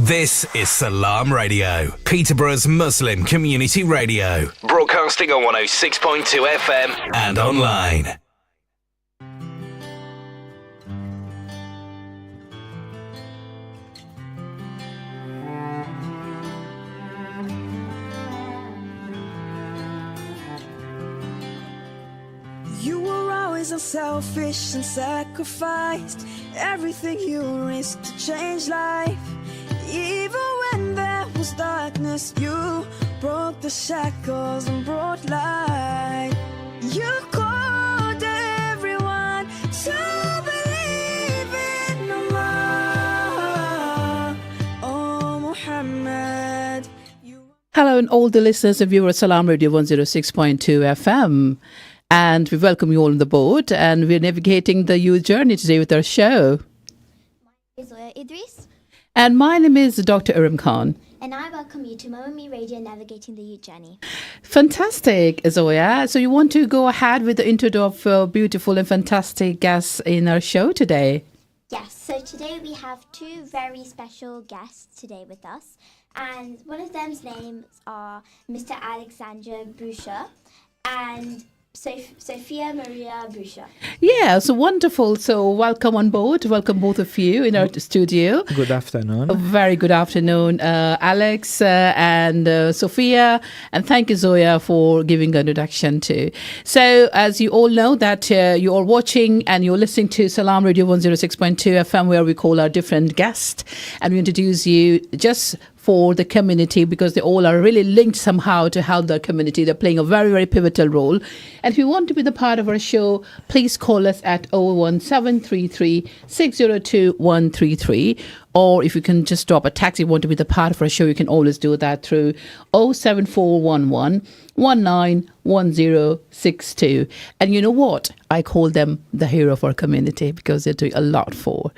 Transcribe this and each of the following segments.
This is Salam Radio, Peterborough's Muslim community radio. Broadcasting on 106.2 FM and online. You were always unselfish and sacrificed everything you risked to change life. Even when there was darkness, you broke the shackles and brought light. You called everyone to believe in Allah. Oh Muhammad. Hello and all the listeners and viewers, Salam Radio 106.2 FM. And we welcome you all on the board, and we're navigating the youth journey today with our show. My name is Zoya Idris. And my name is Dr. Erum Khan. And I welcome you to Mommy Radio Navigating the Youth Journey. Fantastic, Zoya. So you want to go ahead with the intro of beautiful and fantastic guests in our show today? Yes, so today we have two very special guests today with us. And one of them's names are Mr. Alexander Boucher and Sophia Maria Boucher. Yeah, so wonderful. So welcome on board. Welcome both of you in our studio. Good afternoon. A very good afternoon, Alex and Sophia. And thank you, Zoya, for giving an introduction too. So as you all know that you are watching and you're listening to Salam Radio 106.2 FM, where we call our different guests. And we introduce you just for the community because they all are really linked somehow to help the community. They're playing a very, very pivotal role. And if you want to be the part of our show, please call us at 01733 602 133. Or if you can just drop a text, you want to be the part of our show, you can always do that through 07411 191062. And you know what? I call them the hero of our community because they're doing a lot for.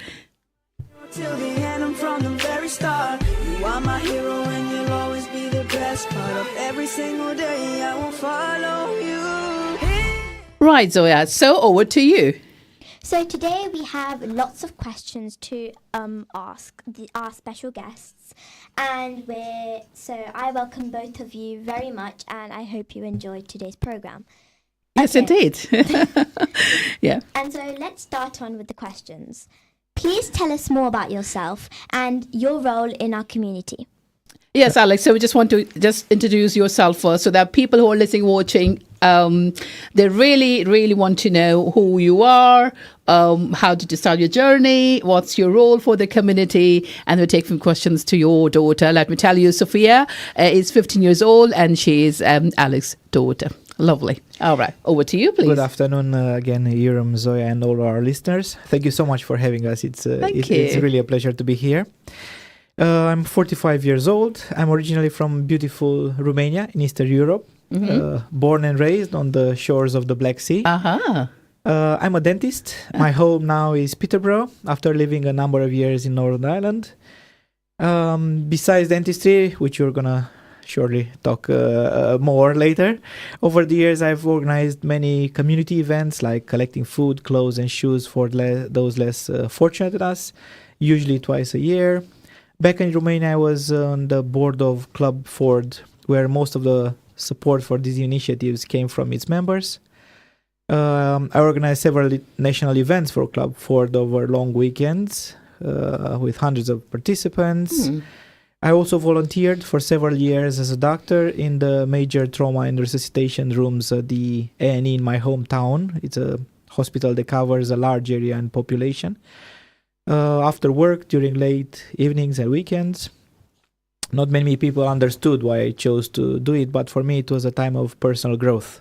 Till the end and from the very start. You are my hero and you'll always be the best part of every single day. I will follow you. Right, Zoya. So over to you. So today we have lots of questions to ask our special guests. And I welcome both of you very much and I hope you enjoyed today's program. Yes, Okay. indeed. Yeah. And so let's start on with the questions. Please tell us more about yourself and your role in our community. Yes, Alex. So we just want to just introduce yourself first so that people who are listening, watching, they really, really want to know who you are, how did you start your journey, what's your role for the community, and we'll take some questions to your daughter. Let me tell you, Sophia is 15 years old and she is Alex's daughter. Lovely. All right. Over to you, please. Good afternoon again, Erum, Zoya, and all our listeners. Thank you so much for having us. It's really a pleasure to be here. I'm 45 years old. I'm originally from beautiful Romania in Eastern Europe, born and raised on the shores of the Black Sea. Uh-huh. I'm a dentist. My home now is Peterborough after living a number of years in Northern Ireland. Besides dentistry, which you're going to surely talk more later. Over the years, I've organized many community events like collecting food, clothes, and shoes for those less fortunate than us, usually twice a year. Back in Romania, I was on the board of Club Ford, where most of the support for these initiatives came from its members. I organized several national events for Club Ford over long weekends with hundreds of participants. I also volunteered for several years as a doctor in the major trauma and resuscitation rooms at the A&E in my hometown. It's a hospital that covers a large area and population. After work, during late evenings and weekends, not many people understood why I chose to do it, but for me it was a time of personal growth.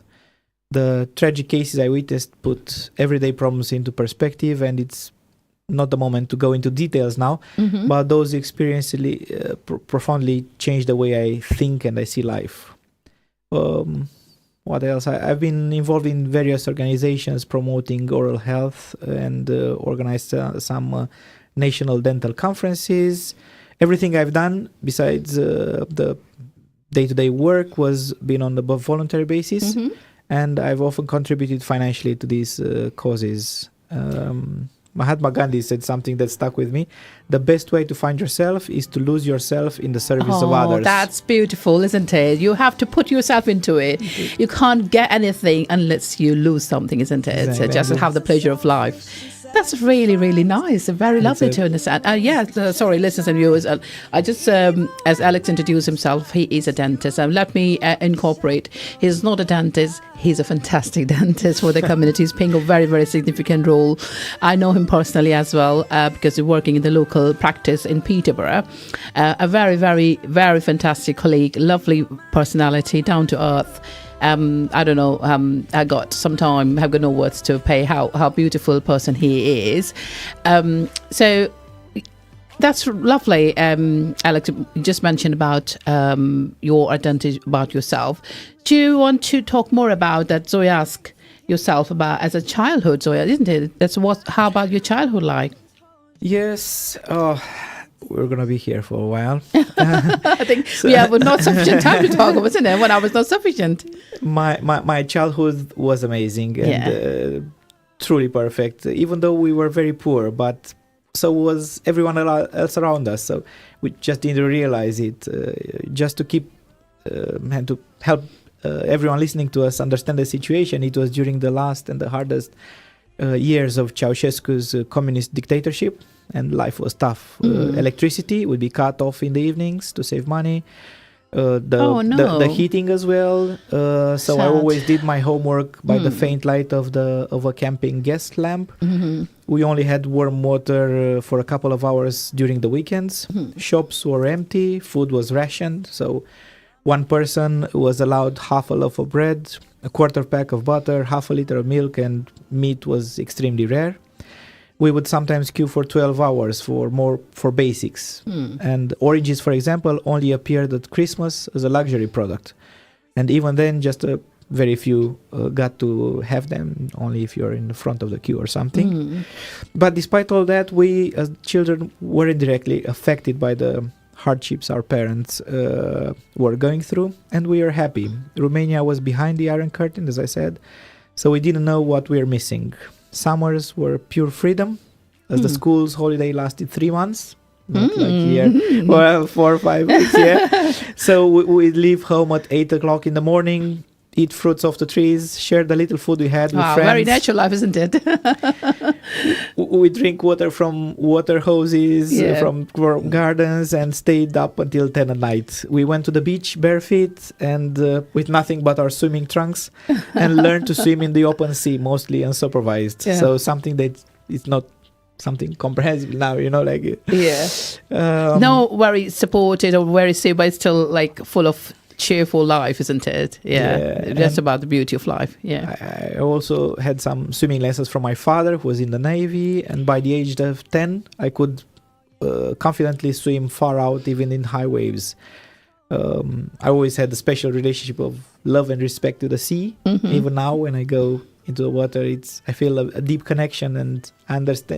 The tragic cases I witnessed put everyday problems into perspective, and it's not the moment to go into details now, but those experiences profoundly changed the way I think and I see life. What else? I've been involved in various organizations promoting oral health and organized some national dental conferences. Everything I've done besides the day-to-day work was been on the voluntary basis, and I've often contributed financially to these causes. Mahatma Gandhi said something that stuck with me. The best way to find yourself is to lose yourself in the service of others. That's beautiful, isn't it? You have to put yourself into it. You can't get anything unless you lose something, isn't it? Exactly. So just have the pleasure of life. That's really, really nice and very lovely to understand. Sorry, listeners and viewers. I just, as Alex introduced himself, he is a dentist. Let me incorporate. He's not a dentist. He's a fantastic dentist for the community. He's playing a very, very significant role. I know him personally as well because he's working in the local practice in Peterborough. A very, very, very fantastic colleague, lovely personality, down to earth. I don't know. I got some time. I've got no words to pay how beautiful a person he is. So that's lovely. Alex, you just mentioned about your identity, about yourself. Do you want to talk more about that? Zoya asked yourself about as a childhood, Zoya, isn't it? How about your childhood like? Yes. We're going to be here for a while. I think we have not sufficient time to talk, wasn't it? When I was not sufficient. My childhood was amazing and truly perfect, even though we were very poor, but so was everyone else around us. So we just didn't realize it. Just to keep and to help everyone listening to us understand the situation, it was during the last and the hardest years of Ceausescu's communist dictatorship, and life was tough. Electricity would be cut off in the evenings to save money. The heating as well. So Sad. I always did my homework by the faint light of a camping gas lamp. We only had warm water for a couple of hours during the weekends. Shops were empty. Food was rationed. So one person was allowed half a loaf of bread, a quarter pack of butter, half a liter of milk, and meat was extremely rare. We would sometimes queue for 12 hours for basics. And oranges, for example, only appeared at Christmas as a luxury product. And even then, just a very few got to have them, only if you're in the front of the queue or something. But despite all that, we as children weren't directly affected by the hardships our parents were going through, and we are happy. Romania was behind the Iron Curtain, as I said, so we didn't know what we were missing. Summers were pure freedom, as the school's holiday lasted 3 months, not like here, well, 4 or 5 weeks, So we'd leave home at 8 o'clock in the morning, eat fruits off the trees, share the little food we had with friends. Very natural life, isn't it? We drink water from water hoses, from gardens, and stayed up until 10 at night. We went to the beach barefoot and with nothing but our swimming trunks, and learned to swim in the open sea, mostly unsupervised. So something that is not something comprehensible now, no, very supported or very safe, but it's still like full of cheerful life, isn't it? That's about the beauty of life. I also had some swimming lessons from my father, who was in the Navy, and by the age of 10 I could confidently swim far out, even in high waves. I always had a special relationship of love and respect to the sea. Even now when I go into the water, I feel a deep connection, and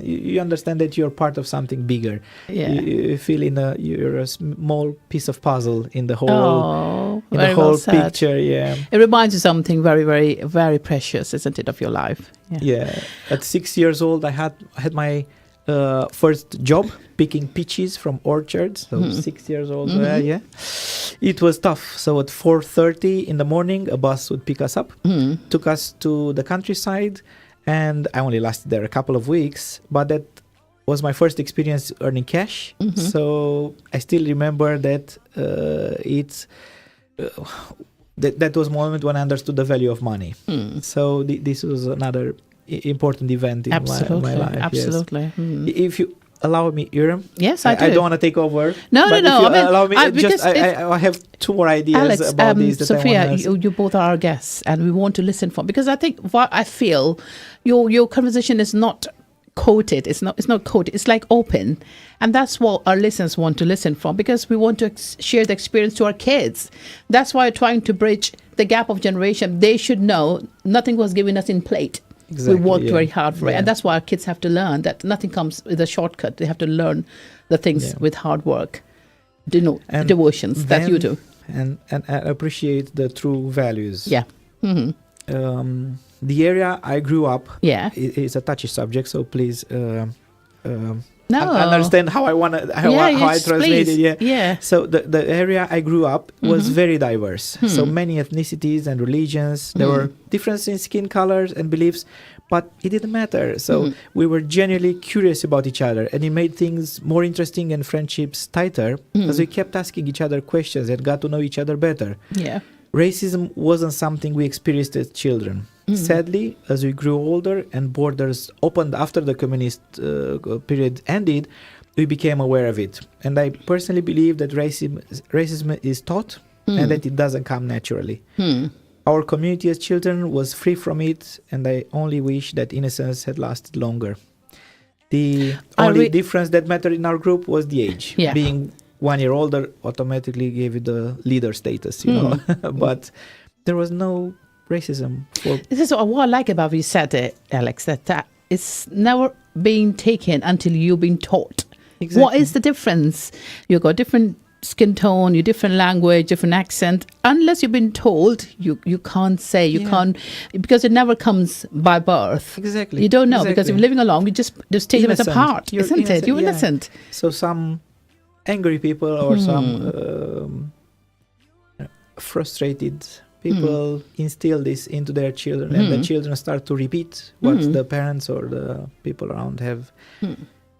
you understand that you're part of something bigger. You feel you're a small piece of puzzle in the whole picture. It reminds you something very, very, very precious, isn't it, of your life? At 6 years old I had my first job picking peaches from orchards. So 6 years old. It was tough. So at 4:30 in the morning a bus would pick us up, took us to the countryside, and I only lasted there a couple of weeks, but that was my first experience earning cash. So I still remember that that was a moment when I understood the value of money. So this was another important event in my life. Absolutely. If you allow me, Erum. Yes, I do. I don't want to take over. No. Allow me. I have 2 more ideas, Alex, about this. That Sophia, you both are our guests, and we want to listen from, because I think what I feel, your conversation is not quoted. It's not quoted. It's like open, and that's what our listeners want to listen from, because we want to share the experience to our kids. That's why we're trying to bridge the gap of generation. They should know nothing was given us in plate. Exactly, we worked very hard for it, and that's why our kids have to learn that nothing comes with a shortcut. They have to learn the things with hard work, devotions that you do, and appreciate the true values. the area I grew up Yeah. is a touchy subject, so please No. understand how I want to how I yes, translate please. it. Yeah. So the area I grew up was Mhm. very diverse. So Hmm. many ethnicities and religions. There were differences in skin colors and beliefs, but it didn't matter. So we were genuinely curious about each other, and it made things more interesting and friendships tighter as we kept asking each other questions and got to know each other better. Yeah. Racism wasn't something we experienced as children. Sadly, as we grew older and borders opened after the communist period ended, we became aware of it. And I personally believe that racism is taught and that it doesn't come naturally. Our community as children was free from it, and I only wish that innocence had lasted longer. The only difference that mattered in our group was the age. Yeah. Being 1 year older automatically gave you the leader status, you know. But there was no racism. This is what I like about what you said, Alex, that it's never being taken until you've been taught. Exactly. What is the difference? You've got different skin tone, your different language, different accent. Unless you've been told, you can't say, you can't, because it never comes by birth. Exactly. You don't know, because if Exactly. you're living along, you just take them as a Innocent. part, You're isn't it? innocent, You're yeah. innocent. So some angry people or some frustrated people instill this into their children, and the children start to repeat what the parents or the people around have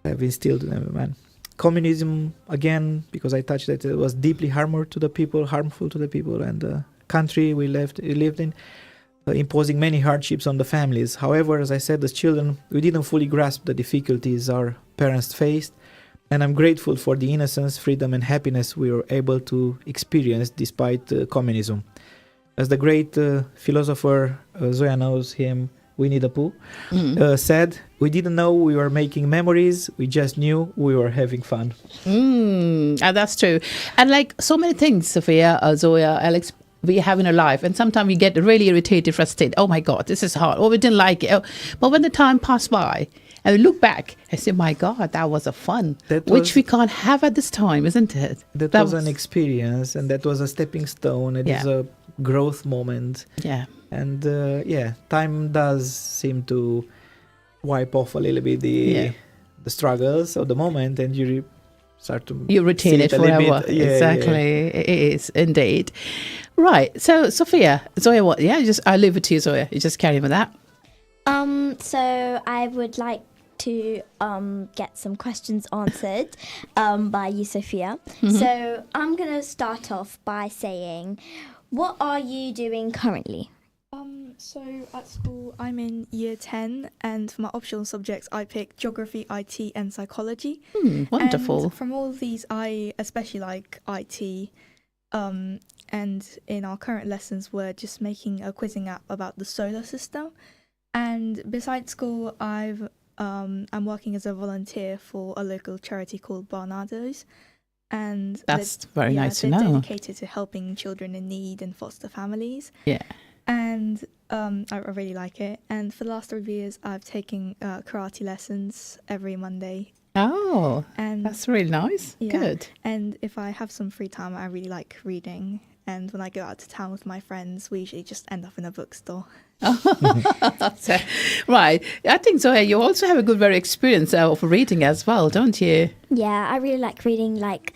instilled in them. Man, communism, again, because I touched that, it was deeply harmful to the people, and the country we lived in, imposing many hardships on the families. However, as I said, as children, we didn't fully grasp the difficulties our parents faced, and I'm grateful for the innocence, freedom, and happiness we were able to experience despite communism. As the great philosopher, Zoya knows him, Winnie the Pooh, said, we didn't know we were making memories, we just knew we were having fun. And that's true. And like so many things, Sophia, Zoya, Alex, we have in our life, and sometimes we get really irritated, frustrated. Oh my God, this is hard. Oh, we didn't like it. Oh. But when the time passed by, and we look back and say, my God, that was a fun, which we can't have at this time, isn't it? That was an experience, and that was a stepping stone. It is a growth moment. Yeah. And time does seem to wipe off a little bit the struggles of the moment, and you start to retain it forever. Exactly. It is indeed. Right. So Sophia, Zoya, what? Yeah, I'll leave it to you, Zoya. You just carry on with that. So I would like to get some questions answered by you, Sophia. So I'm gonna start off by saying, what are you doing currently? So at school, I'm in year 10, and for my optional subjects, I picked geography, IT, and psychology. Wonderful. And from all of these, I especially like IT. And in our current lessons, we're just making a quizzing app about the solar system. And besides school, I'm working as a volunteer for a local charity called Barnardo's. And that's very nice to they're know. dedicated to helping children in need and foster families. Yeah. And I really like it. And for the last 3 years, I've taken karate lessons every Monday. Oh, and that's really nice. Yeah. Good. And if I have some free time, I really like reading. And when I go out to town with my friends, we usually just end up in a bookstore. So, right. I think, Zoya, you also have a good experience of reading as well, don't you? Yeah, I really like reading, like,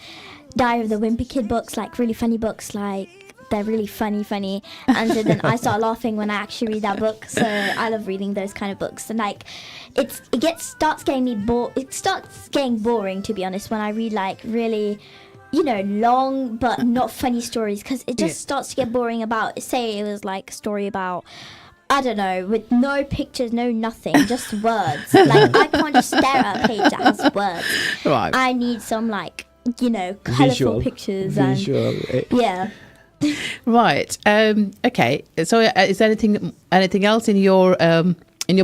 Diary of the Wimpy Kid books, like, really funny books, like, they're really funny. And so then I start laughing when I actually read that book. So I love reading those kind of books. And, like, it starts getting boring, to be honest, when I read, like, really, long but not funny stories, because it just starts to get boring. About, say it was like a story about, I don't know, with no pictures, no nothing, just words. Like, I can't just stare at a page that has words. Right. I need some, like, colourful pictures. Visual. Yeah. Right. Okay. So, is there anything else in your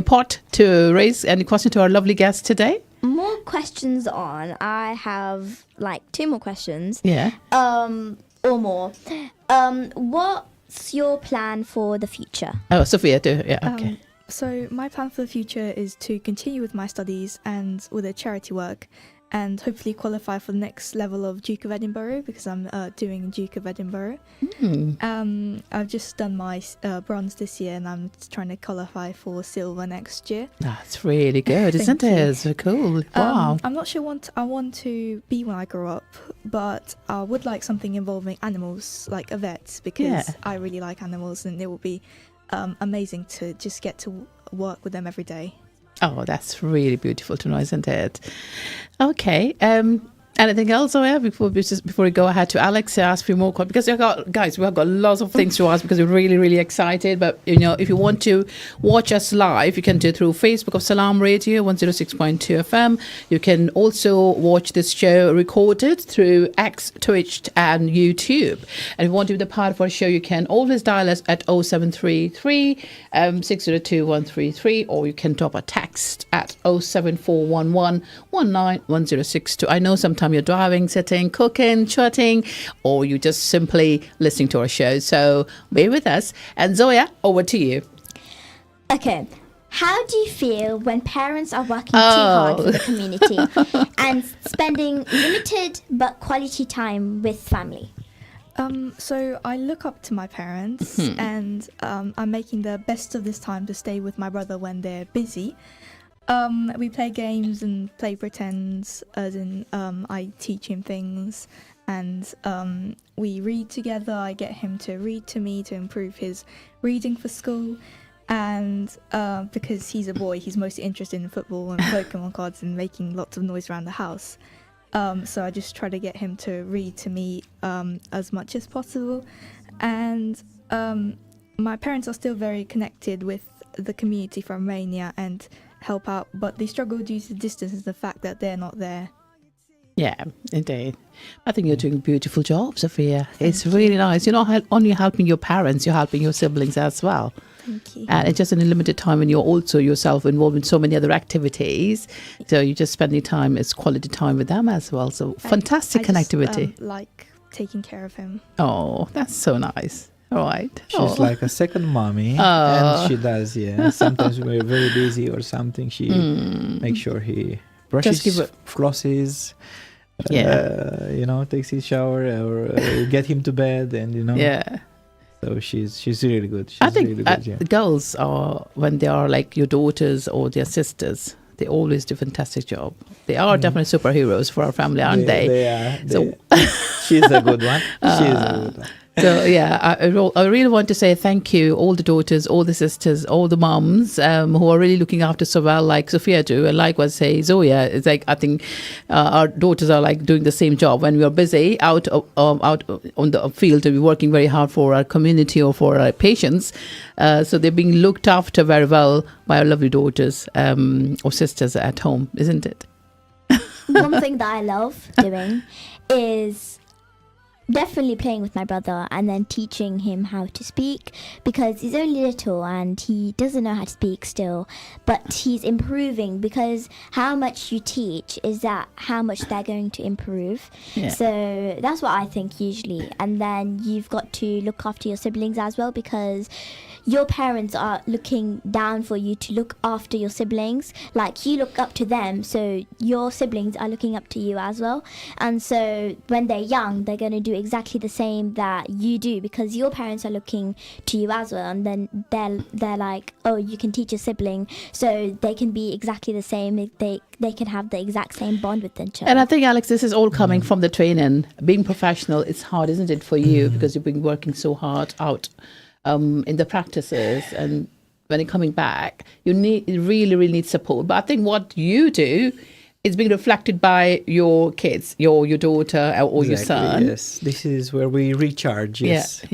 pot to raise? Any question to our lovely guest today? More questions on. I have like 2 more questions. Yeah. Or more. What's your plan for the future? Oh, Sophia, do. Yeah. Okay. So my plan for the future is to continue with my studies and with a charity work, and hopefully qualify for the next level of Duke of Edinburgh, because I'm doing Duke of Edinburgh. I've just done my bronze this year, and I'm trying to qualify for silver next year. That's really good, isn't Thank you. it? So cool. Wow. I'm not sure what I want to be when I grow up, but I would like something involving animals, like a vet, because I really like animals, and it will be amazing to just get to work with them every day. Oh, that's really beautiful to know, isn't it? Okay. Anything else, Zoya, before we go ahead to Alex, ask for more questions? Because we've got lots of things to ask because we're really, really excited. But, if you want to watch us live, you can do it through Facebook of Salam Radio 106.2 FM. You can also watch this show recorded through X, Twitch and YouTube. And if you want to be the part of our show, you can always dial us at 0733 602 133, or you can drop a text at 07411 191062. I know sometimes you're driving, sitting, cooking, chatting, or you just simply listening to our show. So be with us. And Zoya, over to you. Okay. How do you feel when parents are working too hard for the community and spending limited but quality time with family? So I look up to my parents, and I'm making the best of this time to stay with my brother when they're busy. We play games and play pretends, as in I teach him things, and we read together. I get him to read to me to improve his reading for school, and because he's a boy, he's mostly interested in football and Pokemon cards and making lots of noise around the house. So I just try to get him to read to me as much as possible, and my parents are still very connected with the community from Romania and help out, but they struggle due to distance and the fact that they're not there. Yeah, indeed. I think you're doing a beautiful job, Sophia. It's really nice. You're not only helping your parents, you're helping your siblings as well. Thank you. And it's just in a limited time when you're also yourself involved in so many other activities. So you're just spending time, it's quality time with them as well. So fantastic connectivity. Just, like taking care of him. Oh, that's so nice. All right. She's like a second mommy, and she does, sometimes we're very busy or something. She makes sure he brushes, flosses, takes his shower, or get him to bed, and Yeah. So she's really good. I think really good, the girls are, when they are like your daughters or their sisters, they always do a fantastic job. They are definitely superheroes for our family, aren't they? They are. She's a good one. She's a good one. So I really want to say thank you, all the daughters, all the sisters, all the moms who are really looking after so well, like Sophia do, and likewise say Zoya. It's like I think our daughters are like doing the same job when we are busy out on the field to be working very hard for our community or for our patients. So they're being looked after very well by our lovely daughters or sisters at home, isn't it? One thing that I love doing is definitely playing with my brother and then teaching him how to speak, because he's only little and he doesn't know how to speak still, but he's improving, because how much you teach is that how much they're going to improve. So that's what I think usually. And then you've got to look after your siblings as well, because your parents are looking down for you to look after your siblings, like you look up to them, so your siblings are looking up to you as well. And so when they're young, they're going to do exactly the same that you do, because your parents are looking to you as well, and then they're like, oh, you can teach your sibling, so they can be exactly the same. They can have the exact same bond with each other. And I think, Alex, this is all coming from the training. Being professional, it's hard, isn't it, for you, because you've been working so hard out in the practices, and when you're coming back, you really need support. But I think what you do is being reflected by your kids, your daughter or your son. Yes, this is where we recharge. Yes,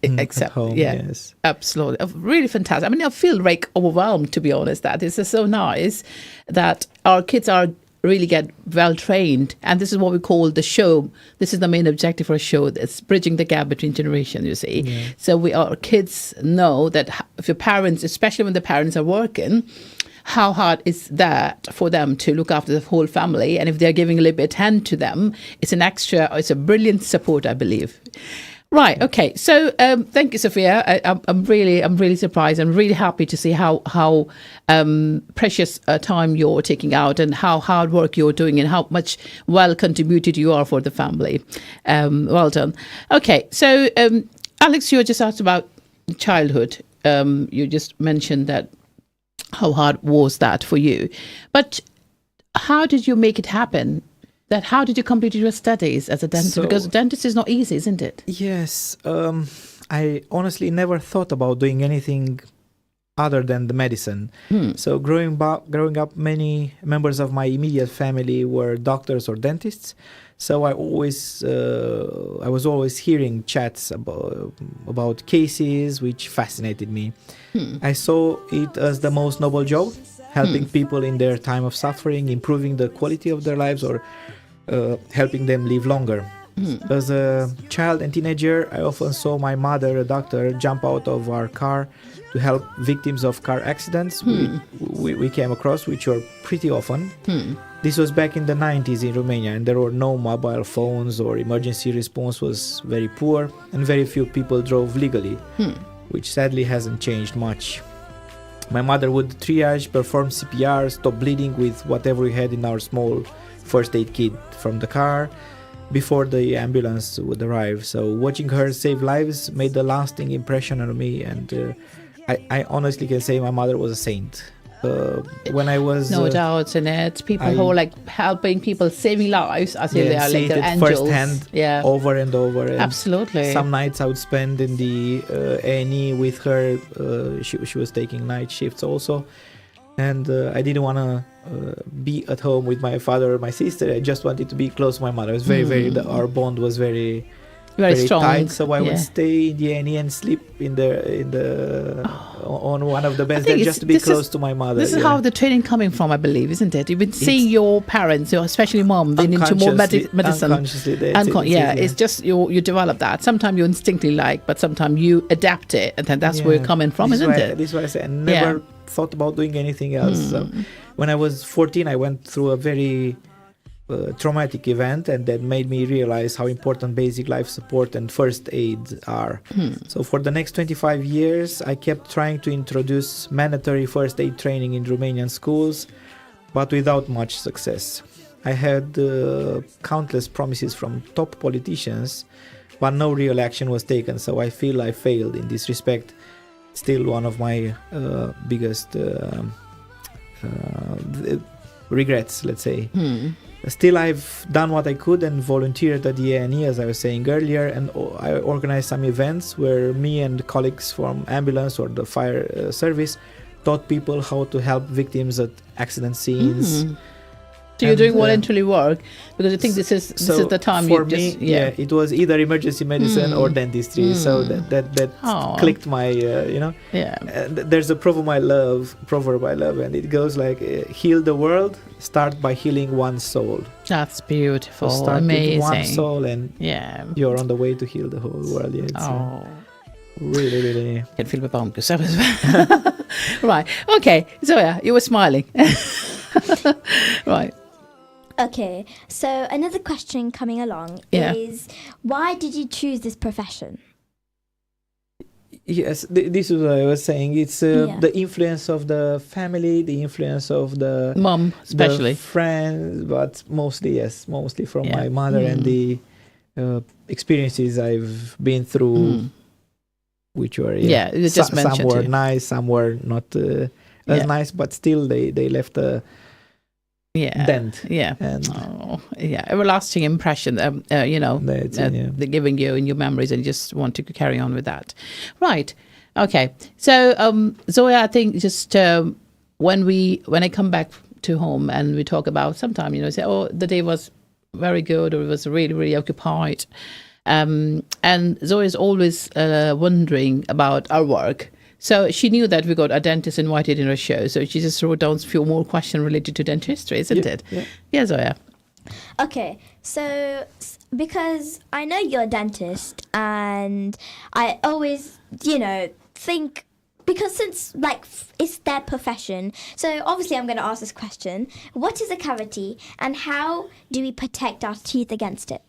Except at home, yeah, yes, absolutely, really fantastic. I mean, I feel like overwhelmed, to be honest. That this is so nice that our kids are really get well trained, and this is what we call the show. This is the main objective for a show. It's bridging the gap between generations, you see. So our kids know that if your parents, especially when the parents are working, how hard is that for them to look after the whole family, and if they're giving a little bit of hand to them, it's a brilliant support, I believe. Right. Okay. So, thank you, Sophia. I'm really surprised. I'm really happy to see how precious time you're taking out and how hard work you're doing and how much well contributed you are for the family. Well done. Okay. So, Alex, you just asked about childhood. You just mentioned that how hard was that for you, but how did you make it happen? That how did you complete your studies as a dentist? Because dentist is not easy, isn't it? Yes, I honestly never thought about doing anything other than the medicine. So growing up, many members of my immediate family were doctors or dentists. So I was always hearing chats about cases which fascinated me. I saw it as the most noble job, helping people in their time of suffering, improving the quality of their lives, or helping them live longer. As a child and teenager, I often saw my mother, a doctor, jump out of our car to help victims of car accidents we came across, which were pretty often. This was back in the 90s in Romania, and there were no mobile phones, or emergency response was very poor, and very few people drove legally, which sadly hasn't changed much. My mother would triage, perform CPR, stop bleeding with whatever we had in our small first aid kit from the car before the ambulance would arrive. So watching her save lives made a lasting impression on me, and I honestly can say my mother was a saint. When I was no doubt, and it's people who are like helping people, saving lives. I think they are like their angels. Firsthand, over and over. And absolutely. Some nights I would spend in the A&E with her. She was taking night shifts also, and I didn't want to be at home with my father or my sister. I just wanted to be close to my mother. It was very our bond was very strong, tight. So I would stay in the A&E and sleep on one of the beds there just to be close to my mother. This is how the training coming from, I believe, isn't it? You've been seeing your parents, especially mom, been into more medicine. Unconsciously, it's just you develop that. Sometimes you instinctively but sometimes you adapt it, and then that's where you're coming from, isn't it? This is why I say I never thought about doing anything else. So when I was 14, I went through a very traumatic event, and that made me realize how important basic life support and first aid are. So for the next 25 years, I kept trying to introduce mandatory first aid training in Romanian schools, but without much success. I had countless promises from top politicians, but no real action was taken, so I feel I failed in this respect. Still one of my biggest regrets, let's say. Still, I've done what I could and volunteered at the A&E, as I was saying earlier, and I organized some events where me and colleagues from ambulance or the fire service taught people how to help victims at accident scenes. So you're doing voluntary work, because I think this is the time for me. It was either emergency medicine or dentistry. So that clicked my there's a proverb I love, and it goes like, heal the world, start by healing one soul. That's beautiful. So start amazing. with one soul, and you're on the way to heal the whole world. Really, really. I can feel my bum because I was right. Okay, Zoya, you were smiling. Right. Okay, so another question coming along is, why did you choose this profession? Yes, this is what I was saying. It's the influence of the family, the influence of the mom, especially the friends, but mostly from my mother and the experiences I've been through, which were you just mentioned some were nice, some were not as nice, but still they left a dent. And everlasting impression. They're giving you in your memories, and you just want to carry on with that. Right. Okay. So Zoya, I think just when I come back to home and we talk about sometime, say, oh, the day was very good, or it was really, really occupied. And Zoya is always wondering about our work. So she knew that we got a dentist invited in her show. So she just wrote down a few more questions related to dentistry, isn't it? Yeah, Zoya. Okay, so because I know you're a dentist, and I always, think, because since it's their profession, so obviously I'm going to ask this question: what is a cavity, and how do we protect our teeth against it?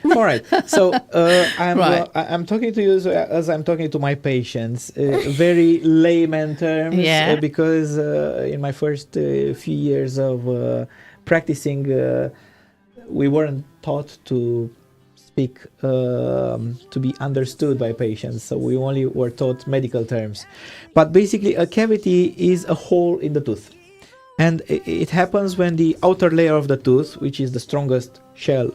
All right. So Right. I'm talking to you as I'm talking to my patients, very layman terms, Yeah. because in my first few years of practicing, we weren't taught to speak to be understood by patients. So we only were taught medical terms. But basically, a cavity is a hole in the tooth. And it happens when the outer layer of the tooth, which is the strongest shell,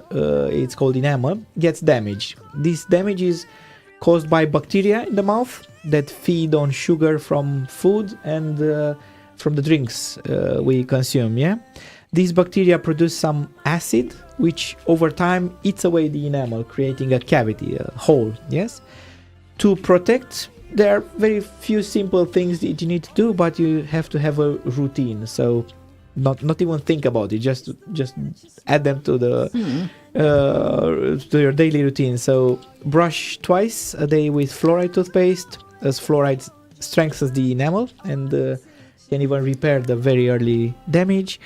it's called enamel, gets damaged. This damage is caused by bacteria in the mouth that feed on sugar from food and from the drinks we consume. Yeah, these bacteria produce some acid, which over time eats away the enamel, creating a cavity, a hole. Yes, to protect. There are very few simple things that you need to do, but you have to have a routine. So, not even think about it. Just add them to the to your daily routine. So, brush twice a day with fluoride toothpaste, as fluoride strengthens the enamel and can even repair the very early damage.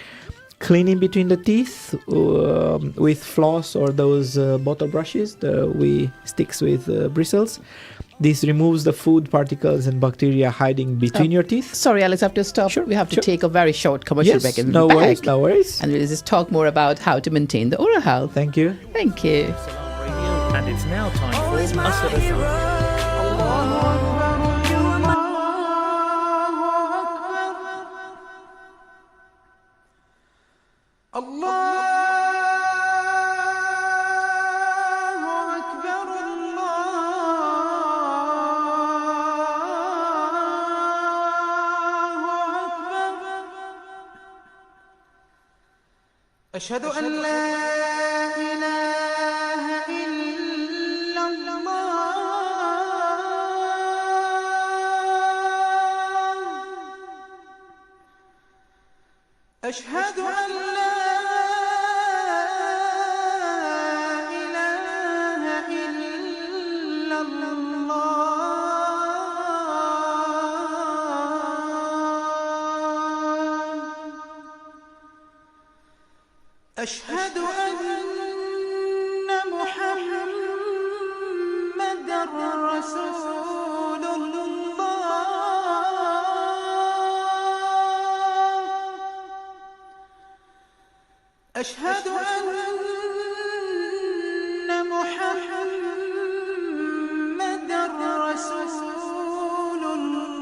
Cleaning between the teeth with floss or those bottle brushes, the sticks with bristles. This removes the food particles and bacteria hiding between your teeth. Sorry, Alex, I have to stop. Sure, We have to sure. take a very short commercial Yes, break. And no we'll be worries, back. no worries. And we'll just talk more about how to maintain the oral health. Thank you. Thank you. And it's now time for Always my Us at a hero. Time. You are my أشهد أن لا إله إلا الله أشهد أن لا إله إلا الله أشهد أن محمدًا رسول الله أشهد أن محمدًا رسول الله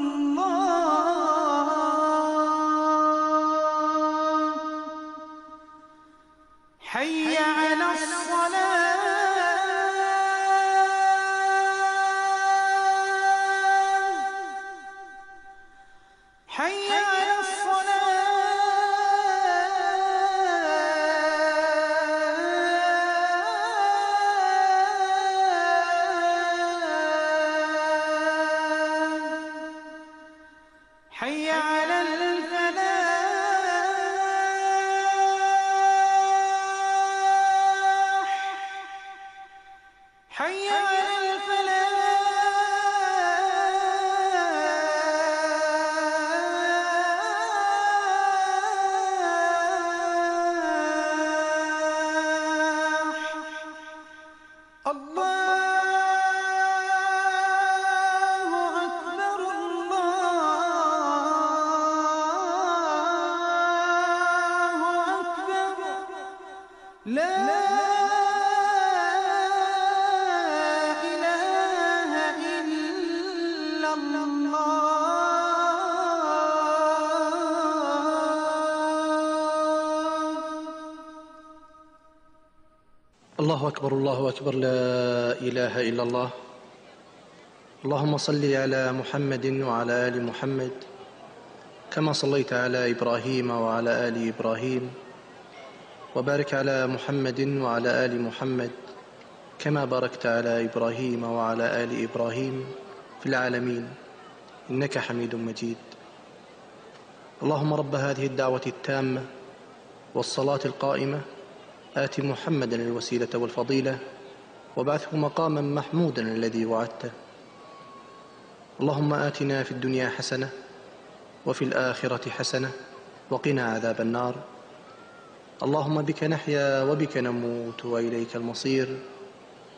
حي على الصلاة حي على الصلاة حي على الفلاح حي على الفلاح الله أكبر الله أكبر لا إله إلا الله الله أكبر الله أكبر لا إله إلا الله. اللهم صل على محمد وعلى آل محمد كما صليت على إبراهيم وعلى آل إبراهيم، وبارك على محمد وعلى آل محمد كما باركت على إبراهيم وعلى آل إبراهيم في العالمين إنك حميد مجيد. اللهم رب هذه الدعوة التامة والصلاة القائمة آت محمدا الوسيلة والفضيلة وابعثه مقاما محمودا الذي وعدته. اللهم آتنا في الدنيا حسنة وفي الآخرة حسنة وقنا عذاب النار. اللهم بك نحيا وبك نموت وإليك المصير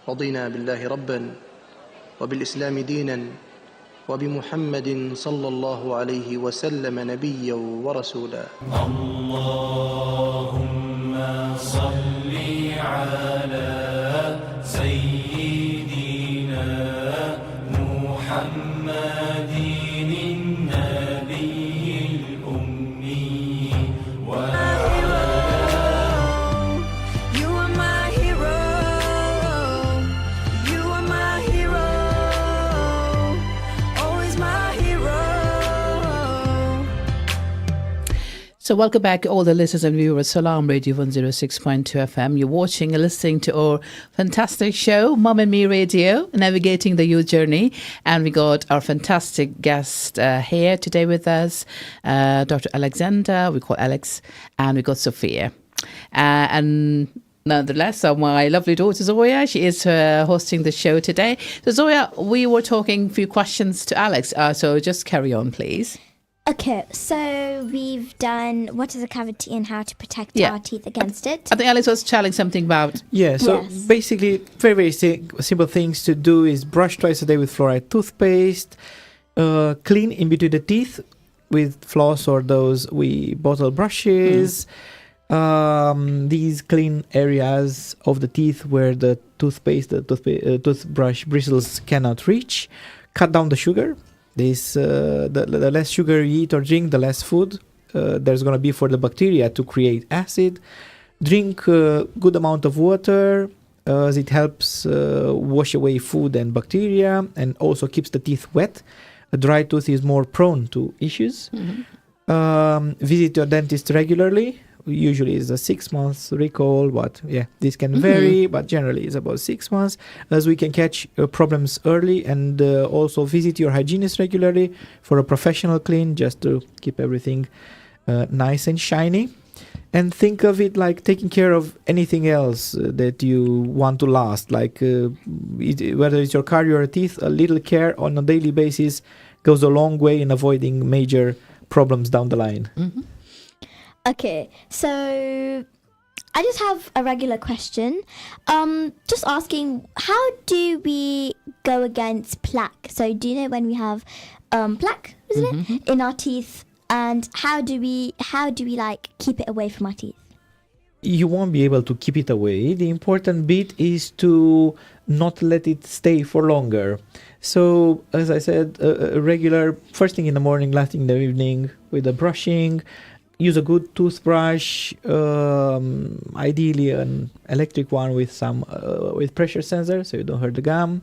رضينا بالله ربا وبالإسلام دينا وبمحمد صلى الله عليه وسلم نبيا ورسولا. اللهم صل على سيدنا محمد النبي الأمي You are my hero. You are my hero. Always my hero. So welcome back, all the listeners and viewers. Salam Radio 106.2 FM. You're watching and listening to our fantastic show, Mum and Me Radio, Navigating the Youth Journey. And we got our fantastic guest here today with us, Dr. Alexander, we call Alex, and we got Sophia. And nonetheless, my lovely daughter Zoya, she is hosting the show today. So Zoya, we were talking a few questions to Alex, so just carry on, please. Okay, so we've done what is a cavity and how to protect Yeah. our teeth against it. I think Alex was telling something about... Yeah, so Yes. basically, very, very simple things to do is brush twice a day with fluoride toothpaste, clean in between the teeth with floss or those bottle brushes. These clean areas of the teeth where the toothbrush bristles cannot reach. Cut down the sugar. The less sugar you eat or drink, the less food there's going to be for the bacteria to create acid. Drink a good amount of water as it helps wash away food and bacteria and also keeps the teeth wet. A dry tooth is more prone to issues. Visit your dentist regularly. Usually it's a 6 months recall, but yeah, this can vary, but generally it's about 6 months, as we can catch problems early. And also visit your hygienist regularly for a professional clean, just to keep everything nice and shiny. And think of it like taking care of anything else that you want to last, like whether it's your car or your teeth. A little care on a daily basis goes a long way in avoiding major problems down the line. Okay, so I just have a regular question. Just asking, how do we go against plaque? So do you know when we have plaque, isn't it, in our teeth? And how do we like keep it away from our teeth? You won't be able to keep it away. The important bit is to not let it stay for longer. So, as I said, a regular first thing in the morning, last thing in the evening with the brushing. Use a good toothbrush, ideally an electric one with some with pressure sensor, so you don't hurt the gum.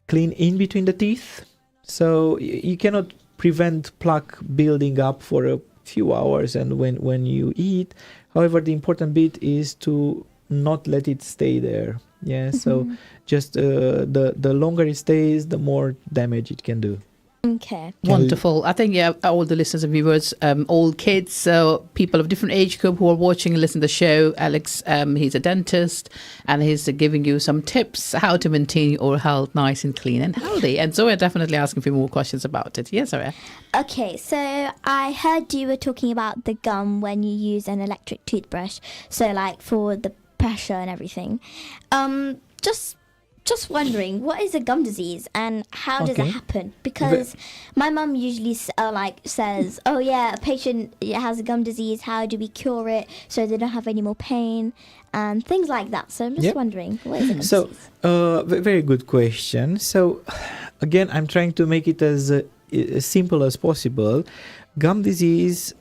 Clean in between the teeth, so you cannot prevent plaque building up for a few hours and when you eat. However, the important bit is to not let it stay there. Yeah, so just the longer it stays, the more damage it can do. Okay. Wonderful. I think, yeah, all the listeners and viewers, all kids, people of different age group who are watching and listening to the show. Alex, he's a dentist and he's giving you some tips how to maintain your health nice and clean and healthy. And Zoya definitely asking for more questions about it. Yes, Zoya? Okay, so I heard you were talking about the gum when you use an electric toothbrush. So like for the pressure and everything. Just wondering, what is a gum disease and how does it happen? Because my mum usually says, oh yeah, a patient has a gum disease, how do we cure it so they don't have any more pain and things like that. So I'm just wondering, what is a gum disease? Very good question. So again, I'm trying to make it as simple as possible. Gum disease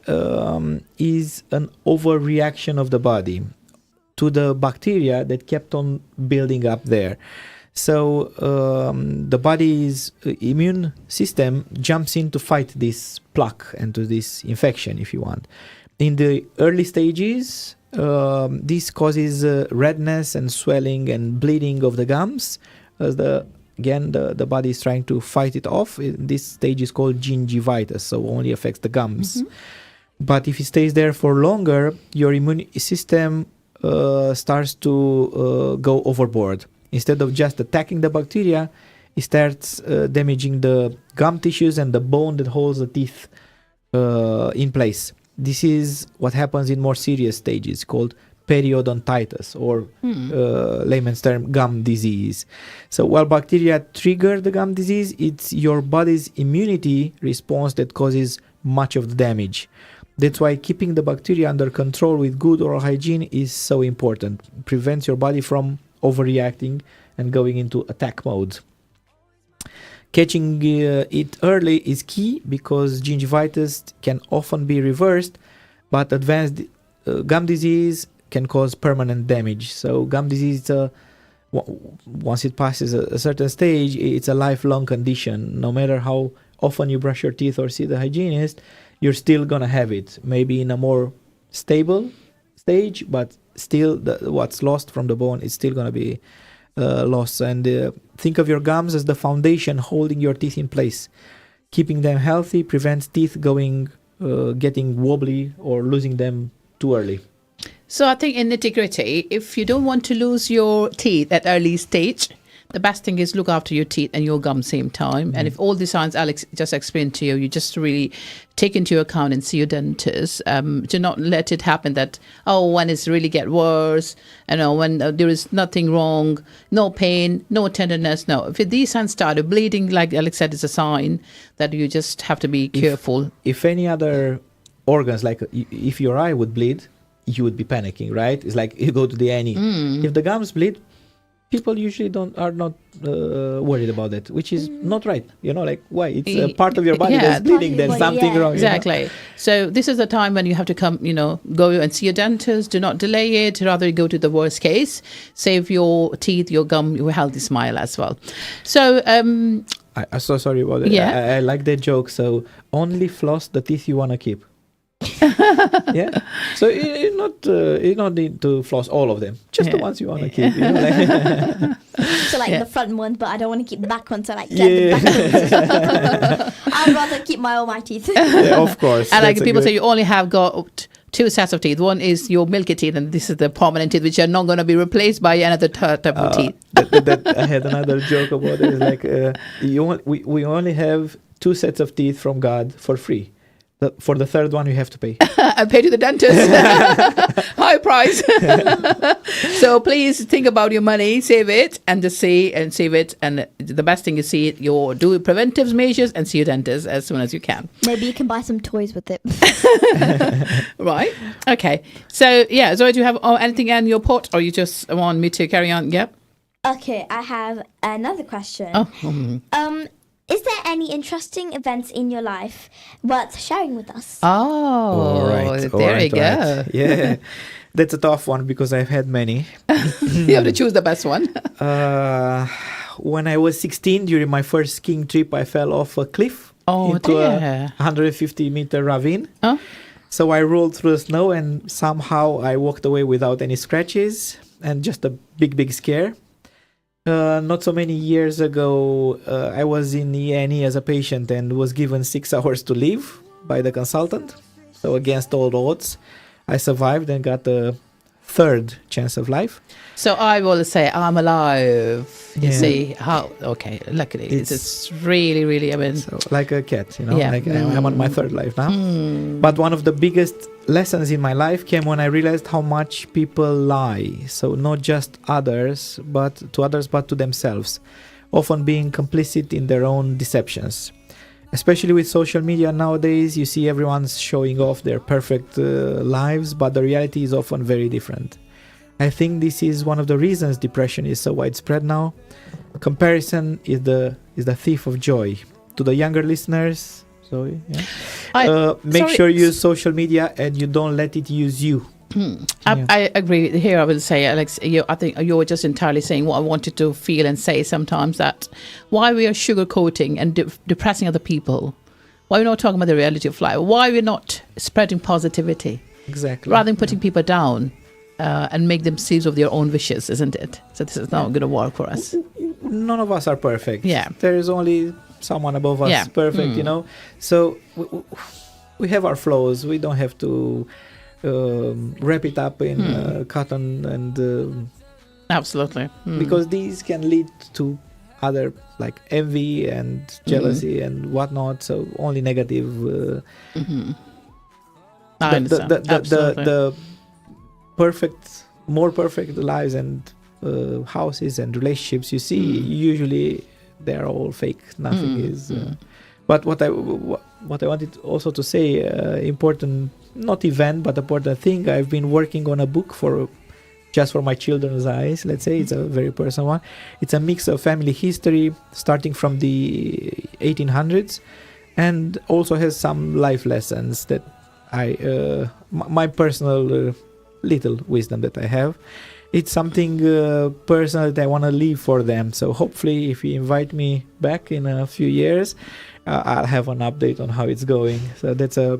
is an overreaction of the body to the bacteria that kept on building up there. So the body's immune system jumps in to fight this plaque and to this infection, if you want. In the early stages, this causes redness and swelling and bleeding of the gums, as the body is trying to fight it off. This stage is called gingivitis, so only affects the gums. But if it stays there for longer, your immune system starts to go overboard. Instead of just attacking the bacteria, it starts damaging the gum tissues and the bone that holds the teeth in place. This is what happens in more serious stages, called periodontitis, or layman's term, gum disease. So while bacteria trigger the gum disease, it's your body's immunity response that causes much of the damage. That's why keeping the bacteria under control with good oral hygiene is so important. Prevents your body from overreacting and going into attack mode. Catching it early is key because gingivitis can often be reversed, but advanced gum disease can cause permanent damage. So gum disease, once it passes a certain stage, it's a lifelong condition. No matter how often you brush your teeth or see the hygienist, you're still gonna have it. Maybe in a more stable stage, but still what's lost from the bone is still gonna be lost. And think of your gums as the foundation holding your teeth in place. Keeping them healthy prevents teeth getting wobbly or losing them too early. So I think in nitty-gritty, if you don't want to lose your teeth at early stage, the best thing is look after your teeth and your gum same time. And if all the signs Alex just explained to you, you just really take into account and see your dentist. Do not let it happen that, when it's really get worse, when there is nothing wrong, no pain, no tenderness. No, if these signs started bleeding, like Alex said, it's a sign that you just have to be careful. If any other organs, like if your eye would bleed, you would be panicking, right? It's like you go to the A&E. If the gums bleed, people usually are not worried about it, which is not right. Why? It's a part of your body that's bleeding. There's something wrong. Exactly. So this is the time when you have to come, go and see your dentist. Do not delay it. Rather go to the worst case. Save your teeth, your gum, your healthy smile as well. So I'm so sorry about it. Yeah. I like that joke. So only floss the teeth you want to keep. Yeah, so you don't need to floss all of them, just the ones you want to keep. So the front ones, but I don't want to keep the back ones. So get the back ones. I'd rather keep all my teeth. Yeah, of course. And people say you only have got two sets of teeth. One is your milky teeth, and this is the permanent teeth, which are not going to be replaced by another type of teeth. I had another joke about it. It's we only have two sets of teeth from God for free. For the third one, you have to pay. I pay to the dentist. High price. So please think about your money, save it, and just save it. And the best thing is do preventive measures and see your dentist as soon as you can. Maybe you can buy some toys with it. Right. Okay. So Zoe, do you have anything in your pot, or you just want me to carry on? Yep. Okay, I have another question. Is there any interesting events in your life worth sharing with us? Oh, there you go. Yeah, that's a tough one because I've had many. You have to choose the best one. When I was 16, during my first skiing trip, I fell off a cliff into a 150-meter ravine. Oh. So I rolled through the snow, and somehow I walked away without any scratches and just a big scare. Not so many years ago, I was in E&E as a patient and was given 6 hours to live by the consultant. So against all odds, I survived and got a third chance of life. So I will say I'm alive. You see luckily it's really, really, so like a cat, I'm on my third life now. But one of the biggest lessons in my life came when I realized how much people lie. So not just others, but to themselves, often being complicit in their own deceptions. Especially with social media nowadays, you see everyone's showing off their perfect lives, but the reality is often very different. I think this is one of the reasons depression is so widespread now. Comparison is the thief of joy. To the younger listeners, make sure you use social media and you don't let it use you. I agree. Here I will say, Alex, I think you're just entirely saying what I wanted to feel and say sometimes, that why we are sugarcoating and depressing other people, why we're not talking about the reality of life, why we're not spreading positivity. Exactly. Rather than putting people down and make them seize of their own wishes, isn't it? So this is not going to work for us. None of us are perfect. Yeah. There is only someone above us perfect, So we have our flaws. We don't have to wrap it up in cotton and absolutely, because these can lead to other like envy and jealousy and whatnot. So only negative. I understand. The more perfect lives and houses and relationships you see, usually they're all fake. Nothing is. But what I wanted also to say, important, not event, but important thing. I've been working on a book just for my children's eyes. Let's say it's a very personal one. It's a mix of family history, starting from the 1800s, and also has some life lessons that my personal little wisdom that I have. It's something personal that I want to leave for them. So hopefully, if you invite me back in a few years, I'll have an update on how it's going. So that's a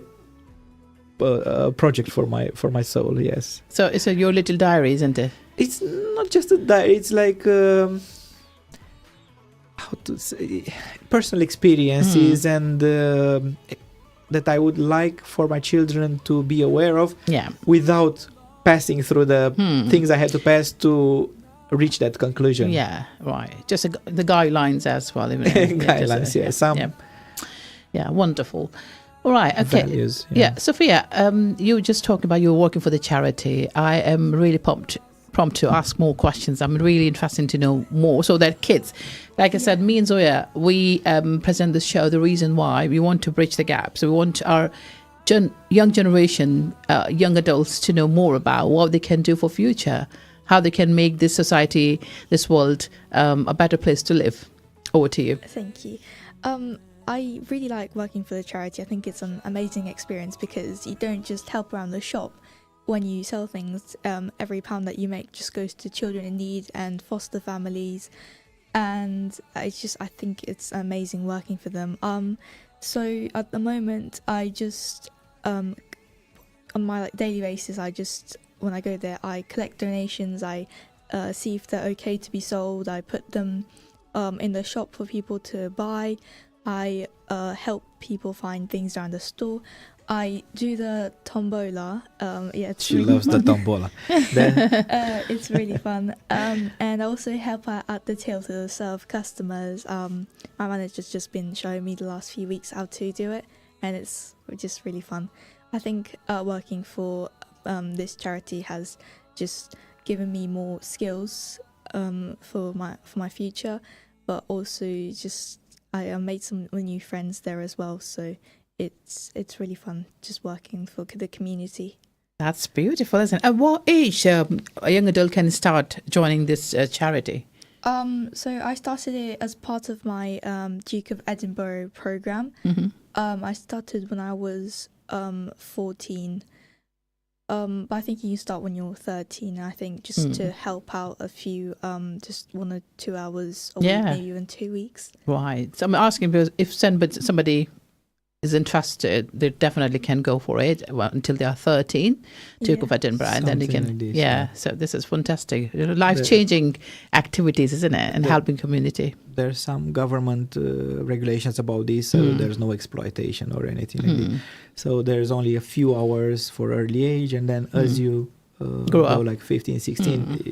project for my soul. Yes. So it's your little diary, isn't it? It's not just a diary. It's like how to say, personal experiences and that I would like for my children to be aware of. Yeah. Without passing through the things I had to pass to reach that conclusion. Yeah, right. Just the guidelines as well. Guidelines, Yeah, wonderful. All right, okay. Values. Yeah, Sophia, you were just talking about you were working for the charity. I am really prompt to ask more questions. I'm really interested to know more. So that kids, like I said, me and Zoya, we present this show. The reason why we want to bridge the gap. So we want our young generation, young adults to know more about what they can do for future, how they can make this society, this world, a better place to live. Over to you. Thank you. I really like working for the charity. I think it's an amazing experience because you don't just help around the shop. When you sell things, every pound that you make just goes to children in need and foster families. And I think it's amazing working for them. So at the moment, I just on my daily basis, when I go there, I collect donations. I see if they're okay to be sold. I put them in the shop for people to buy. I help people find things around the store. I do the tombola. She loves the tombola. It's really fun. And I also help out at the till to serve customers. My manager's just been showing me the last few weeks how to do it, and it's just really fun. I think working for this charity has just given me more skills for my future, but also just I made some new friends there as well. So it's really fun just working for the community. That's beautiful, isn't it? At what age a young adult can start joining this charity? So I started it as part of my Duke of Edinburgh program. I started when I was 14. But I think you can start when you're 13. I think just to help out a few, just 1 or 2 hours a week, maybe even 2 weeks. Right. So I'm asking because if somebody is interested, they definitely can go for it until they are 13, Duke of Edinburgh, and then they can. Like this, So this is fantastic, life-changing activities, isn't it? And helping community. There's some government regulations about this, so there's no exploitation or anything like that. So there's only a few hours for early age, and then as you grow up, like 15, 16,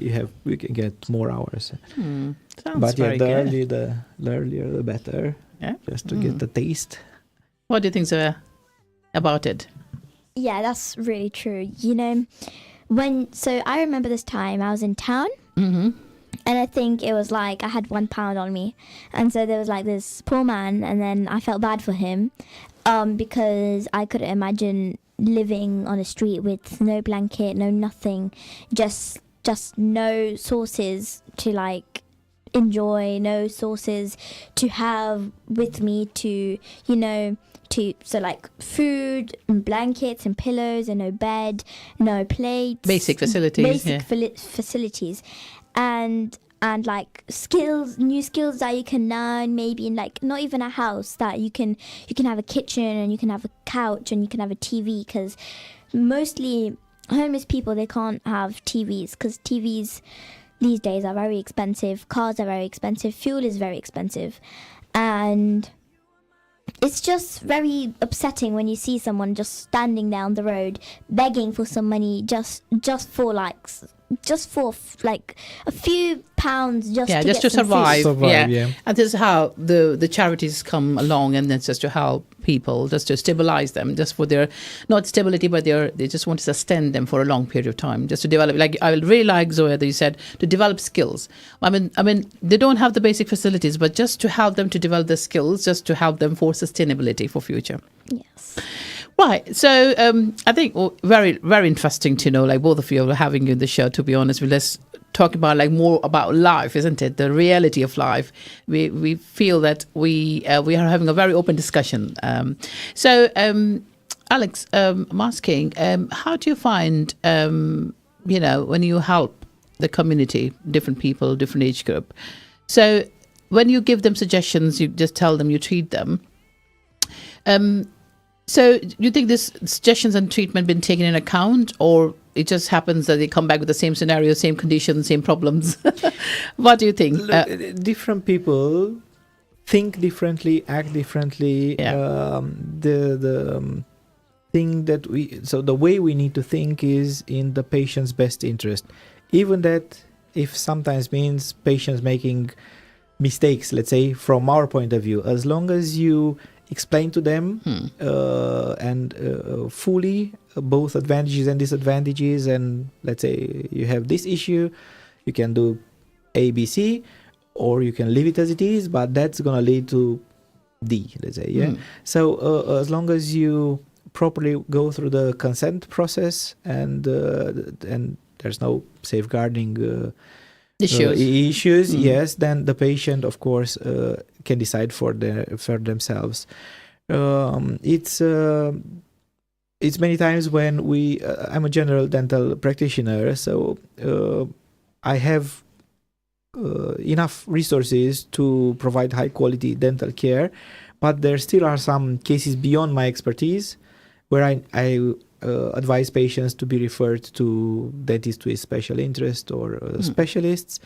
you can get more hours. Sounds but very good. the earlier the better. Yeah. Just to get the taste. What do you think, Zoya, about it? Yeah, that's really true. You know, so I remember this time I was in town, and I think it was like I had £1 on me, and so there was like this poor man, and then I felt bad for him, because I couldn't imagine living on a street with no blanket, no nothing, just no sources to like enjoy, no sources to have with me to, so like food and blankets and pillows and no bed, no plates, basic facilities, facilities, and like new skills that you can learn, maybe in like not even a house, that you can have a kitchen and you can have a couch and you can have a TV, because mostly homeless people, they can't have TVs because TVs these days are very expensive, cars are very expensive, fuel is very expensive, and it's just very upsetting when you see someone just standing there on the road begging for some money just for like just for like a few pounds just to just get to some food. survive. Yeah. And this is how the charities come along, and that's just to help people, just to stabilize them, just for their not stability, but they just want to sustain them for a long period of time, just to develop. Like I really like Zoya that you said to develop skills. I mean they don't have the basic facilities, but just to help them to develop the skills, just to help them for sustainability for future. Yes. Right. So I think very, very interesting to know, like both of you are having you in the show, to be honest. Let's talk about like more about life, isn't it? The reality of life. We feel that we are having a very open discussion. So Alex, I'm asking, how do you find, when you help the community, different people, different age group? So when you give them suggestions, you just tell them, you treat them. So you think this suggestions and treatment been taken in account, or it just happens that they come back with the same scenario, same conditions, same problems? What do you think? Different people think differently, act differently. The thing that the way we need to think is in the patient's best interest. Even that, if sometimes means patients making mistakes, let's say, from our point of view, as long as you explain to them and fully both advantages and disadvantages, and let's say you have this issue, you can do A, B, C, or you can leave it as it is, but that's going to lead to D, let's say. So as long as you properly go through the consent process and there's no safeguarding issues, yes, then the patient, of course, can decide for themselves. It's many times when I'm a general dental practitioner, so I have enough resources to provide high quality dental care, but there still are some cases beyond my expertise where I advise patients to be referred to dentists with special interest or specialists.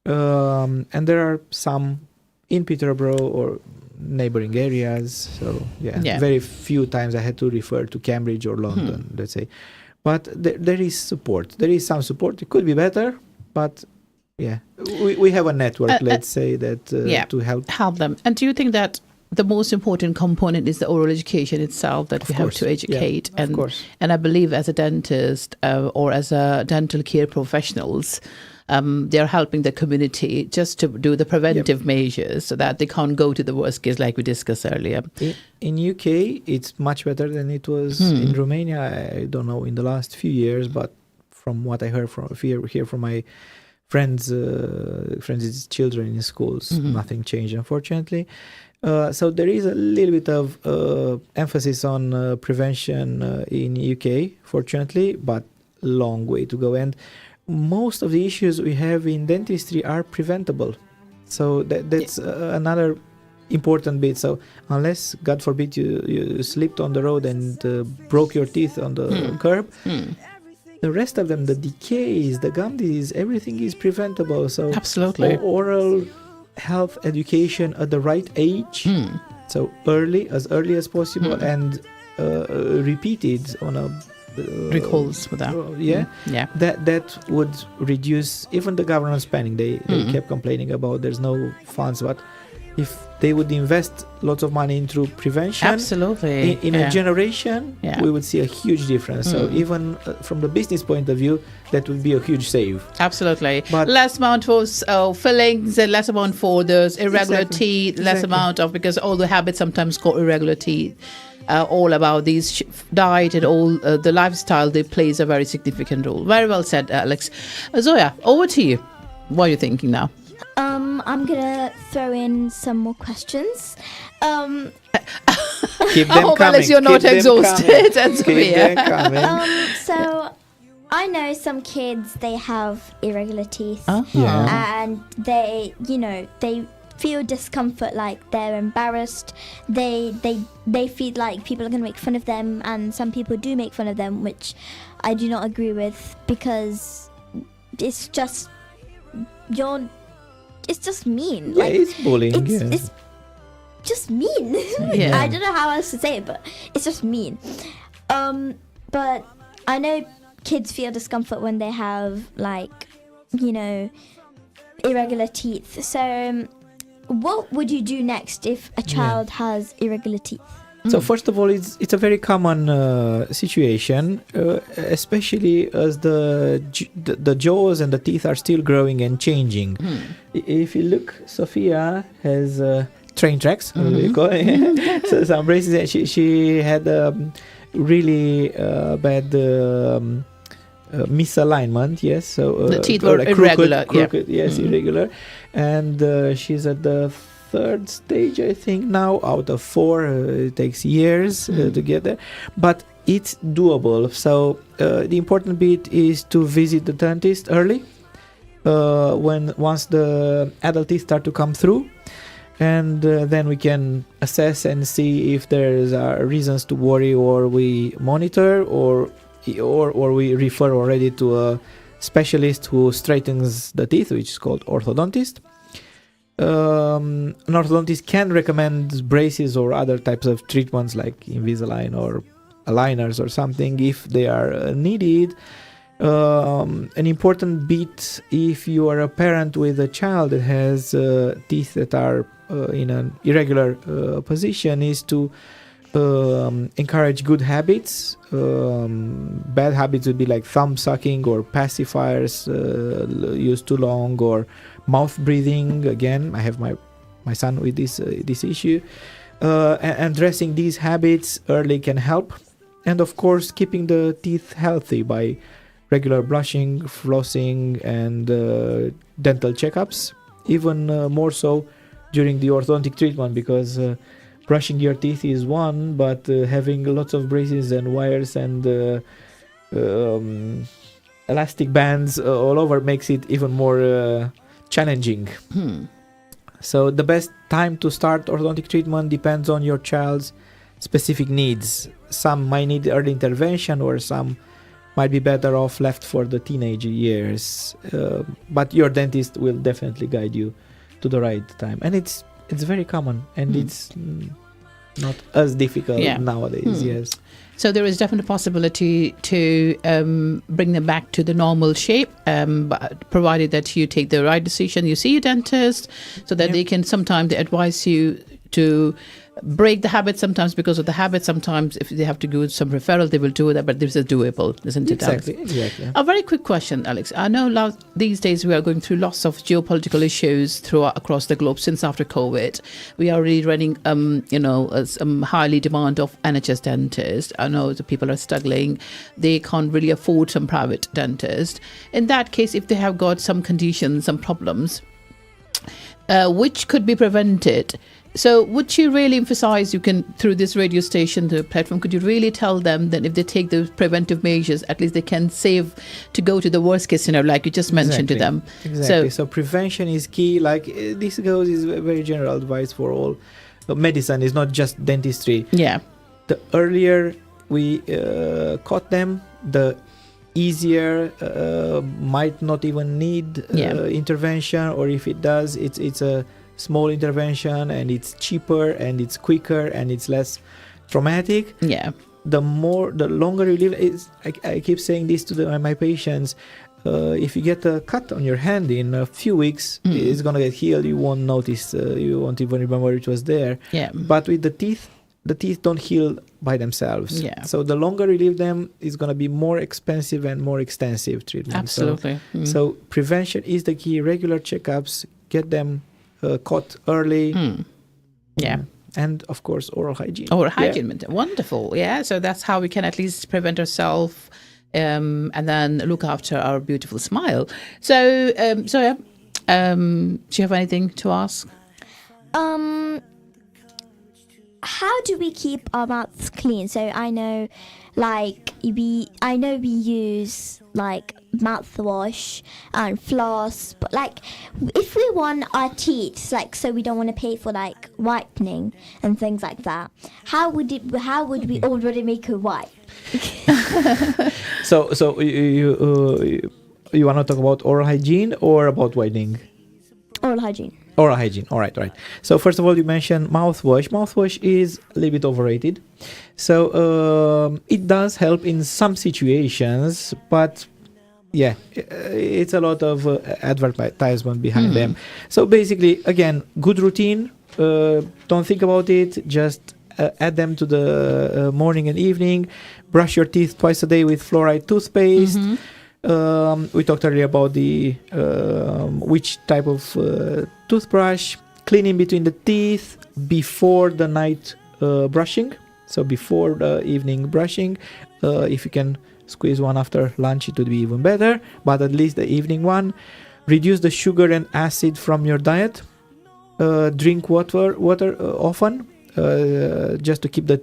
And there are some in Peterborough or neighboring areas. So, very few times I had to refer to Cambridge or London, let's say. But there is support. There is some support. It could be better, but we have a network, let's say, that to help them. And do you think that the most important component is the oral education itself, that we have to educate? Of course. And I believe as a dentist or as a dental care professionals, they're helping the community just to do the preventive measures so that they can't go to the worst case like we discussed earlier. In UK, it's much better than it was in Romania. I don't know in the last few years, but from what I heard from my friends' children in schools, nothing changed, unfortunately. So there is a little bit of emphasis on prevention in UK, fortunately, but long way to go. And most of the issues we have in dentistry are preventable. So that's another important bit. So unless, God forbid, you slipped on the road and broke your teeth on the curb, the rest of them, the decays, the gum disease, everything is preventable. So absolutely, oral health education at the right age, so as early as possible, and repeated on a recalls for that. That would reduce even the government spending. They kept complaining about there's no funds, but if they would invest lots of money into prevention, absolutely, in a generation, we would see a huge difference. So even from the business point of view, that would be a huge save. Absolutely. But less amount for fillings, and less amount for those irregular teeth, less amount of, because all the habits sometimes called irregular teeth. All about these diet and all the lifestyle, they plays a very significant role. Very well said, Alex. Zoya, over to you. What are you thinking now? I'm gonna throw in some more questions. Keep them coming. Alex, you're not exhausted. And so I know some kids, they have irregular teeth, Yeah. and they feel discomfort, like they're embarrassed. They feel like people are gonna make fun of them, and some people do make fun of them, which I do not agree with, because it's just it's just mean. Yeah, like, it's bullying. It's just mean. Yeah. I don't know how else to say it, but it's just mean. But I know kids feel discomfort when they have like, irregular teeth. So what would you do next if a child has irregular teeth? So first of all, it's a very common situation, especially as the jaws and the teeth are still growing and changing. If you look, Sophia has train tracks, we call it. So some braces. She had really bad misalignment. Yes, so the teeth were like irregular. crooked, yes, irregular, and she's at the third stage, I think, now out of 4. It takes years to get there, but it's doable. So the important bit is to visit the dentist early, once the adult teeth start to come through, and then we can assess and see if there's reasons to worry, or we monitor, or we refer already to a specialist who straightens the teeth, which is called orthodontist. An orthodontist can recommend braces or other types of treatments like Invisalign or aligners or something if they are needed. An important bit, if you are a parent with a child that has teeth that are in an irregular position, is to encourage good habits. Bad habits would be like thumb sucking or pacifiers used too long, or mouth breathing. Again, I have my son with this issue. And addressing these habits early can help. And of course, keeping the teeth healthy by regular brushing, flossing, and dental checkups. Even more so during the orthodontic treatment, because brushing your teeth is one, but having lots of braces and wires and elastic bands all over makes it even more challenging. So the best time to start orthodontic treatment depends on your child's specific needs. Some might need early intervention, or some might be better off left for the teenage years. But your dentist will definitely guide you to the right time. And it's very common, and it's not as difficult nowadays. Yes. So there is definitely a possibility to bring them back to the normal shape, but provided that you take the right decision. You see your dentist, so that they can sometimes advise you to break the habit. Sometimes because of the habit, sometimes if they have to do some referral, they will do that. But this is doable, isn't it? Exactly. A very quick question, Alex. I know these days we are going through lots of geopolitical issues across the globe since after COVID. We are really running, some highly demand of NHS dentists. I know the people are struggling. They can't really afford some private dentist. In that case, if they have got some conditions, some problems, which could be prevented. So would you really emphasize, through this radio station, the platform, could you really tell them that if they take those preventive measures, at least they can save to go to the worst case scenario, like you just mentioned to them? Exactly. So prevention is key. Like this is very general advice for all. Medicine is not just dentistry. Yeah. The earlier we caught them, the easier, might not even need intervention, or if it does, it's a small intervention, and it's cheaper, and it's quicker, and it's less traumatic. Yeah. The longer you live, I keep saying this to my patients. If you get a cut on your hand in a few weeks, it's gonna get healed. You won't notice. You won't even remember it was there. Yeah. But with the teeth don't heal by themselves. Yeah. So the longer you leave them, it's gonna be more expensive and more extensive treatment. Absolutely. So prevention is the key. Regular checkups, get them caught early. Yeah. And of course, oral hygiene. Wonderful. Yeah. So that's how we can at least prevent ourselves, and then look after our beautiful smile. So, Zoya, do you have anything to ask? How do we keep our mouths clean? So I know, we use like mouthwash and floss, but like if we want our teeth, so we don't want to pay for like whitening and things like that, how would we already make it white? So you want to talk about oral hygiene or about whitening? Oral hygiene. Oral hygiene. All right. So first of all, you mentioned mouthwash. Mouthwash is a little bit overrated. So it does help in some situations, but yeah, it's a lot of advertisement behind them. So basically, again, good routine. Don't think about it. Just add them to the morning and evening. Brush your teeth twice a day with fluoride toothpaste. We talked earlier about the which type of toothbrush. Cleaning between the teeth before the night brushing. So before the evening brushing, if you can squeeze one after lunch, it would be even better. But at least the evening one. Reduce the sugar and acid from your diet. Drink water often, just to keep the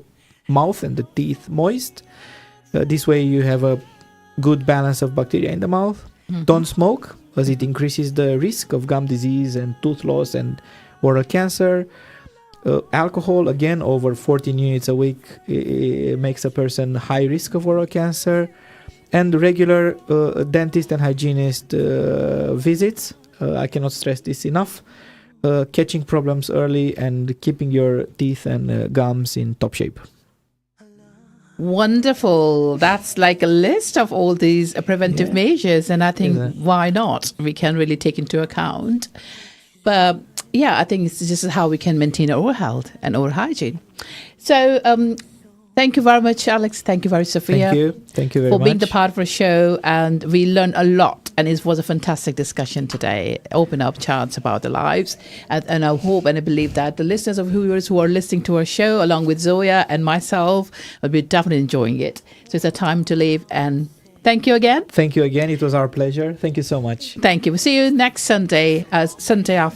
mouth and the teeth moist. This way you have a good balance of bacteria in the mouth. Don't smoke, as it increases the risk of gum disease and tooth loss and oral cancer. Alcohol, again, over 14 units a week makes a person high risk of oral cancer. And regular dentist and hygienist visits. I cannot stress this enough. Catching problems early and keeping your teeth and gums in top shape. Wonderful. That's like a list of all these preventive measures. And I think why not? We can really take into account. But yeah, I think it's just how we can maintain our oral health and oral hygiene. So thank you very much, Alex. Thank you very much, Sophia. Thank you very much. For being the part of our show. And we learned a lot. And it was a fantastic discussion today. Open up chats about their lives. And I hope and I believe that the listeners of viewers who are listening to our show, along with Zoya and myself, will be definitely enjoying it. So it's a time to leave. And thank you again. Thank you again. It was our pleasure. Thank you so much. Thank you. We'll see you next Sunday, Sunday afternoon.